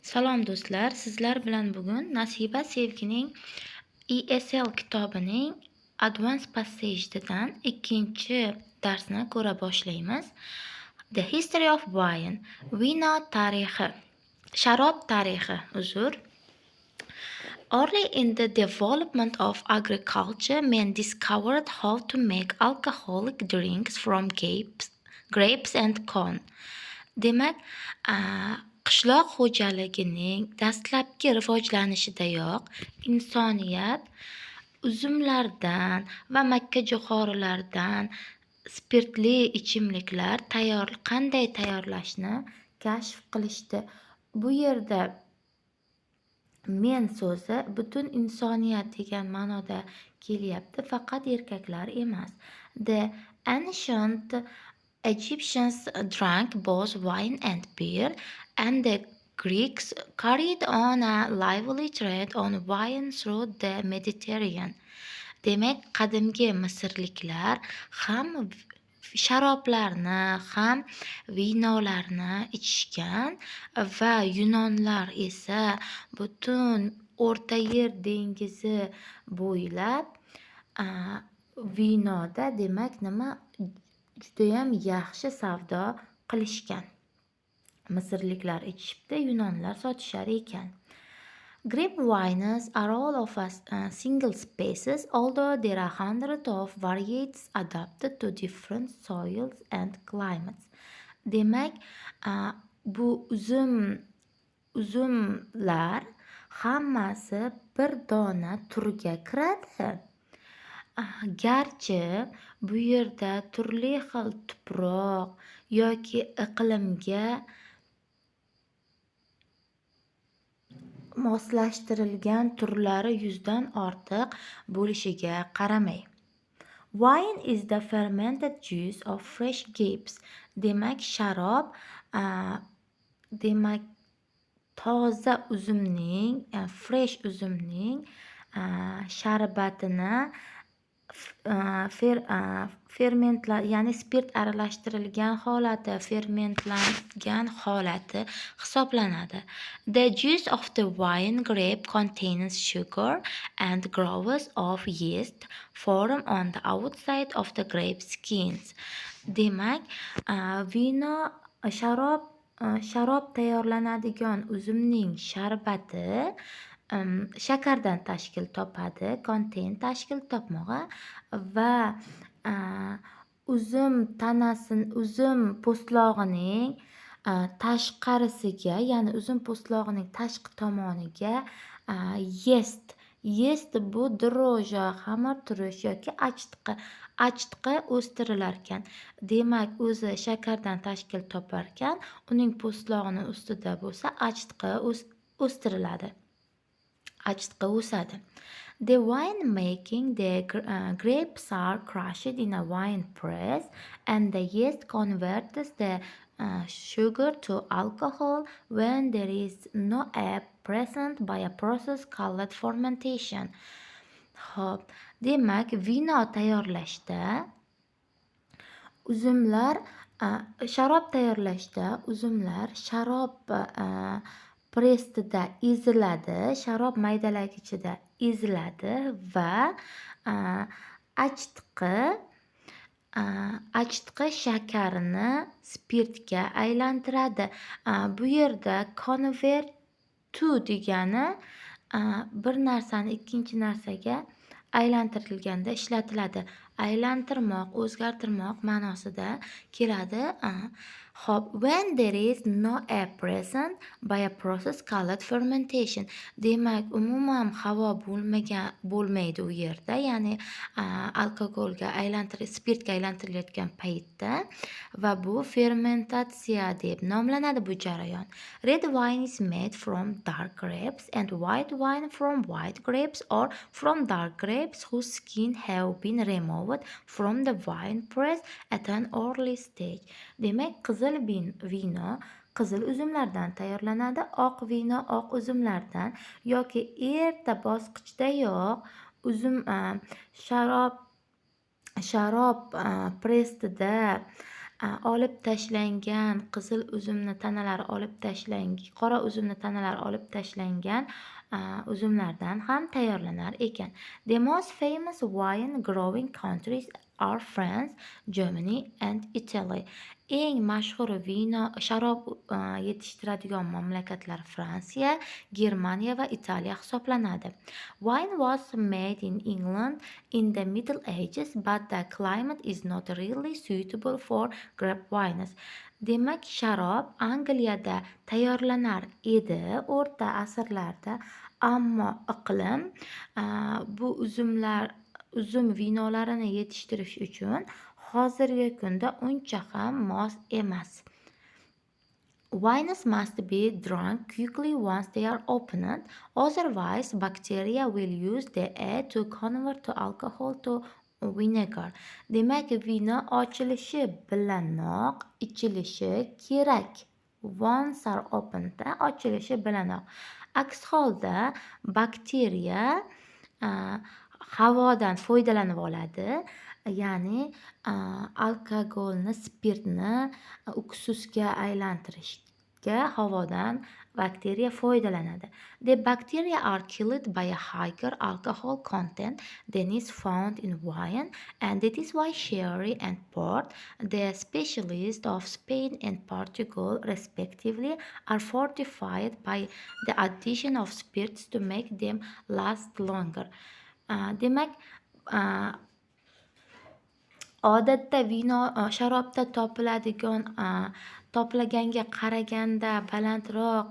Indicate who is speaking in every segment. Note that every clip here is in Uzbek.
Speaker 1: Salom do'stlar, sizlar bilan bugun Nasiba Sevgining ESL kitobining Advanced Passage'dan ikkinchi darsni ko'ra boshlaymiz. The History of Wine, Vino tarixi, sharob tarixi, Early in the development of agriculture, men discovered how to make alcoholic drinks from grapes and corn. Demak, qishloq xo'jaligining dastlabki rivojlanishidayoq insoniyat uzumlardan va makkajo'xorilardan spirtli ichimliklar qanday tayyorlashni kashf qilishdi. Bu yerda men so'zi butun insoniyat degan ma'noda kelyapti, faqat erkaklar emas. The ancient Egyptians drank both wine and beer, and the Greeks carried on a lively trade on wine through the Mediterranean. Demak, qadimgi Misrliklar ham sharoblarni, ham vinolarni ichishgan va Yunonlar esa butun O'rta Yer dengizi bo'ylab vinoda demak nima judayam yaxshi savdo qilishgan. Misrliklar ichishibdi, Yunonlar sotishar ekan. Grape wines are all of single species, although there are hundreds of varieties adapted to different soils and climates. Demak, bu uzumlar hammasi bir dona turga kiradi. Garchi bu yerda turli xil tuproq yoki iqlimga moslashtirilgan turlari 100 dan ortiq bo'lishiga qaramay. Wine is the fermented juice of fresh grapes. Demak, sharob demak toza uzumning, fresh uzumning sharbatini ya'ni spirt aralashtirilgan holati, fermentlangan holati hisoblanadi. The juice of the wine grape contains sugar and growths of yeast form on the outside of the grape skins. Demak, vino sharob tayyorlanadigan uzumning sharbati shakardan tashkil topadi, konten tashkil topmog'i va uzum po'stlog'ining tashqarisiga, ya'ni uzum po'stlog'ining tashqi tomoniga yeast bu dro'ja, xamir turish yoki achitqi o'stirilarkan. Demak, o'zi shakardan tashkil toparkan, uning po'stlog'ini ustida bo'lsa achitqi o'stiriladi. Achitqi o'sadi. The wine making, the grapes are crushed in a wine press and the yeast converts the sugar to alcohol when there is no air present by a process called fermentation. Xo'p, demak, vino tayyorlashda sharob sharob pressida eziladi, sharob maydalagichida eziladi va achitqi shakarini spirtga aylantiradi. Bu yerda convert to degani bir narsani ikkinchi narsaga aylantirilganda ishlatiladi. Aylantirmoq, o'zgartirmoq ma'nosida keladi. Xo'p, when there is no air present by a process called fermentation. Demak, umuman havo bo'lmaydi u yerda, ya'ni spirtga aylantirilayotgan paytda, va bu fermentatsiya deb nomlanadi bu jarayon. Red wine is made from dark grapes and white wine from white grapes or from dark grapes whose skin have been removed from the wine press at an early stage. Demak, qizil vino qizil uzumlardan tayyorlanadi, oq vino oq uzumlardan yoki erta bosqichdayoq sharob pressida olib tashlangan qizil uzumni tanalari qora uzumni tanalari olib tashlangan uzumlardan ham tayyorlanar ekan. The most famous wine growing countries are France, Germany and Italy. Eng mashhur sharob yetishtiradigan mamlakatlar Fransiya, Germaniya va Italiya hisoblanadi. Wine was made in England in the Middle Ages, but the climate is not really suitable for grape wines. Demak, sharob Angliyada tayyorlanar edi o'rta asrlarda, ammo iqlim bu uzum vinolarini yetishtirish uchun hozirgi kunda uncha ham mos emas. Wines must be drunk quickly once they are opened, otherwise bacteria will use the air to convert to alcohol to vinegar. Demak, vino ochilishi bilanoq ichilishi kerak. Once are opened, ochilishi bilanoq. Aks holda bakteriya havodan foydalanib oladi, ya'ni alkogolni, spirtni uksusga aylantirishga havodan bakteriya foydalanadi. The bacteria are killed by a higher alcohol content than is found in wine, and it is why sherry and port, the specialists of Spain and Portugal respectively, are fortified by the addition of spirits to make them last longer. Demak, odatda vino sharobda topilaganga qaraganda balandroq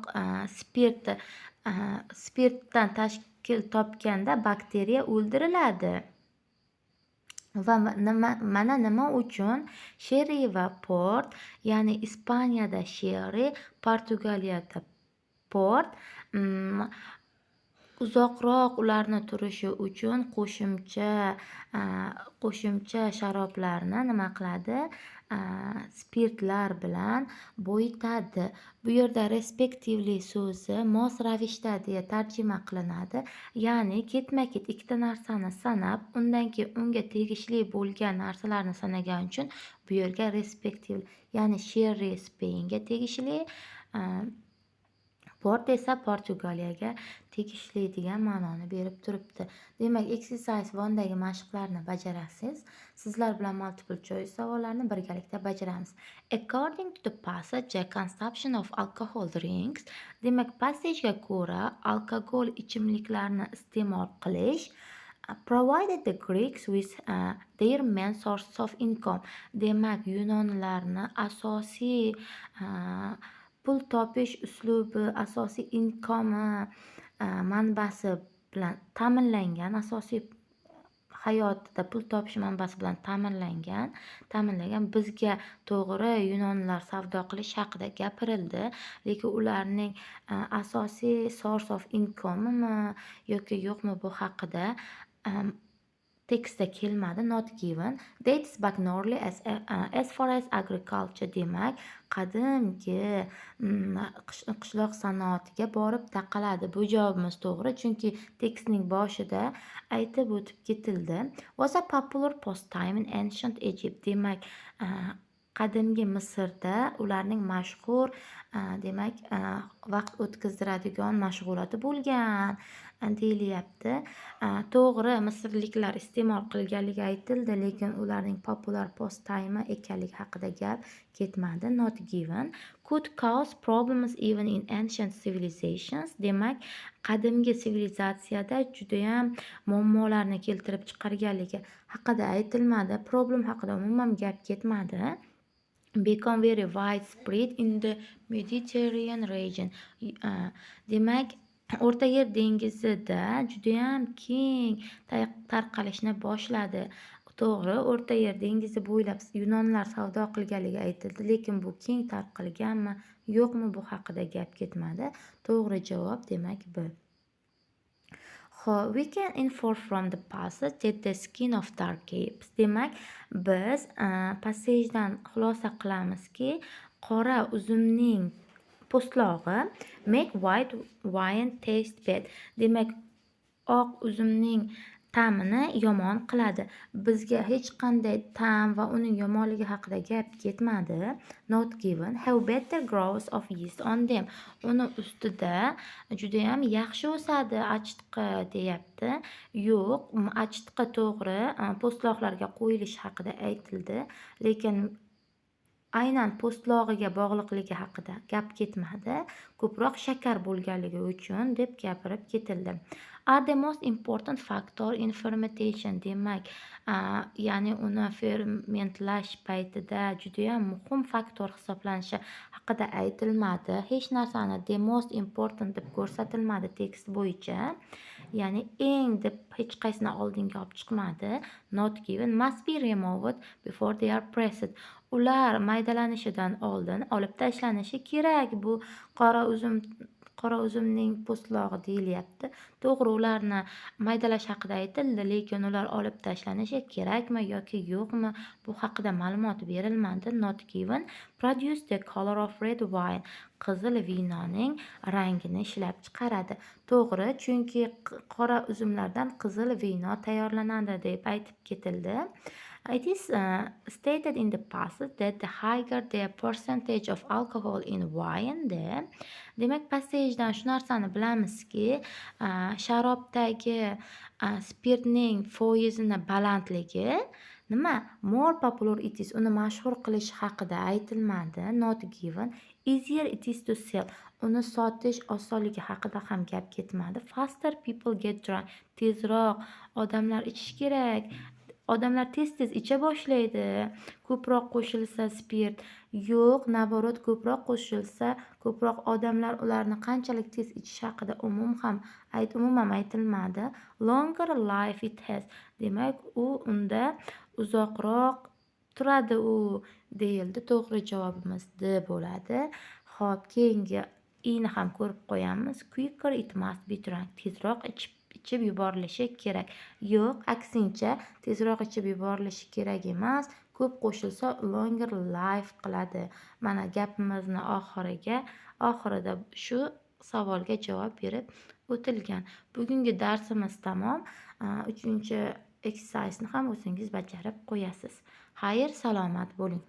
Speaker 1: spirtdan tashkil topganda bakteriya o'ldiriladi. Va mana nima uchun sherri va port, ya'ni Ispaniyada sherri, Portugaliyada port uzoqroq ularni turishi uchun qo'shimcha sharoblarni nima qiladi? Spirtlar bilan boyitadi. Bu yerda respectively so'zi mos ravishda deya tarjima qilinadi. Ya'ni ketma-ket ikkita narsani sanab, undan keyin unga tegishli bo'lgan narsalarni sanagan uchun bu yerga respectively, ya'ni sherri Spainga tegishli, port esa Portugaliyaga tegishli degan ma'noni berib turibdi. Demak, exercise 1dagi mashqlarni bajarasiz. Sizlar bilan multiple choice savollarini birgalikda bajaramiz. According to the passage, the consumption of alcohol drinks. Demak, passagega ko'ra alkogol ichimliklarni iste'mol qilish provided the Greeks with their main sources of income. Demak, Yunonlarni asosiy pul topish uslubi, asosiy inkomi, manbasi bilan ta'minlangan, asosiy hayotida pul topish manbasi bilan ta'minlagan. Bizga to'g'ri Yunonlar savdo qilish haqida gapirildi, lekin ularning asosiy source of income'mi yoki yo'qmi bu haqida tekstda kelmadi, not given. Dates back normally as far as agriculture. Demak, qadimgi qishloq sanoatiga borib taqaladi. Bu javobimiz to'g'ri, chunki tekstning boshida aytib o'tib ketildi. Was a popular pastime in ancient Egypt. Demak, qadimgi Misrda ularning mashhur demak vaqt o'tkazdiradigan mashg'uloti bo'lgan deyilyapti. To'g'ri, misrliklar iste'mol qilganligi aytildi, lekin ularning popular pastime ekanligi haqida gap ketmadi, not given. Could cause problems even in ancient civilizations. Demak, qadimgi sivilizatsiyada judayam muammolarni keltirib chiqarganligi haqida aytilmadi, problem haqida umuman gap ketmadi. Become very widespread in the Mediterranean region. Demak, O'rta Yer dengizida judayam keng tarqalishni boshladi. To'g'ri, O'rta Yer dengizi bo'ylab Yunonlar savdo qilganligi aytildi, lekin bu keng tarqalganmi, yo'qmi bu haqida gap ketmadi. To'g'ri javob demak B. We can infer from the passage that the skin of dark apes. Demak, biz passagedan xulosa qilamizki, qora uzumning po'stlog'i make white wine taste bad. Demak, oq uzumning ta'mini yomon qiladi. Bizga hech qanday ta'm va uning yomonligi haqida gap ketmadi. Not given have better growth of yeast on them. Uni ustida judayam yaxshi o'sadi achitqi deyapti. Yo'q, achitqi to'g'ri, po'stloqlarga qo'yilishi haqida aytildi, lekin aynan po'stlog'iga bog'liqligi haqida gap ketmadi. Ko'proq shakar bo'lganligi uchun deb gapirib ketildi. Are the most important factor in fermentation, demak, ya'ni uni fermentlash paytida judayam muhim faktor hisoblanishi haqida aytilmadi. Hech narsani the most important deb ko'rsatilmadi tekst bo'yicha. Ya'ni eng deb hech qaysini oldinga olib chiqmadi. Not given must be removed before they are pressed. Ular maydalanishidan oldin olib tashlanishi kerak. Bu qora uzumning po'stlog'i deyilyapti. To'g'ri, ularni maydalash haqida aytildi, lekin ular olib tashlanishi kerakmi yoki yo'qmi, bu haqida ma'lumot berilmadi. Not given produce the color of red wine. Qizil vinoning rangini ishlab chiqaradi. To'g'ri, chunki qora uzumlardan qizil vino tayyorlanadi deb aytib ketildi. It is stated in the passage that the higher the percentage of alcohol in wine, demak, passajdan shu narsani bilamizki, sharobdagi spirtning foizini balandligi more popular it is, uni mashhur qilish haqida aytilmadi. Not given easier it is to sell, uni sotish osonligi haqida ham gap ketmadi. Faster people get drunk, tezroq odamlar ichishi kerak. Odamlar tez icha boshlaydi. Ko'proq qo'shilsa spirt. Yo'q, naborot, ko'proq qo'shilsa ko'proq odamlar ularni qanchalik tez ichishi haqida umuman aytilmadi. Longer life it has. Demak, unda uzoqroq turadi u deyildi. To'g'ri javobimiz D bo'ladi. Xo'p, keyingi i'ni ham ko'rib qo'yamiz. Quicker it must be drunk. Tezroq ichib yuborilishi kerak. Yo'q, aksincha, tezroq ichib yuborilishi kerak emas. Ko'p qo'shilsa longer life qiladi. Mana gapimizni oxirida shu savolga javob berib o'tilgan. Bugungi darsimiz tamom. 3-exercise'ni ham o'zingiz bajarib qo'yasiz. Xayr, salomat bo'ling.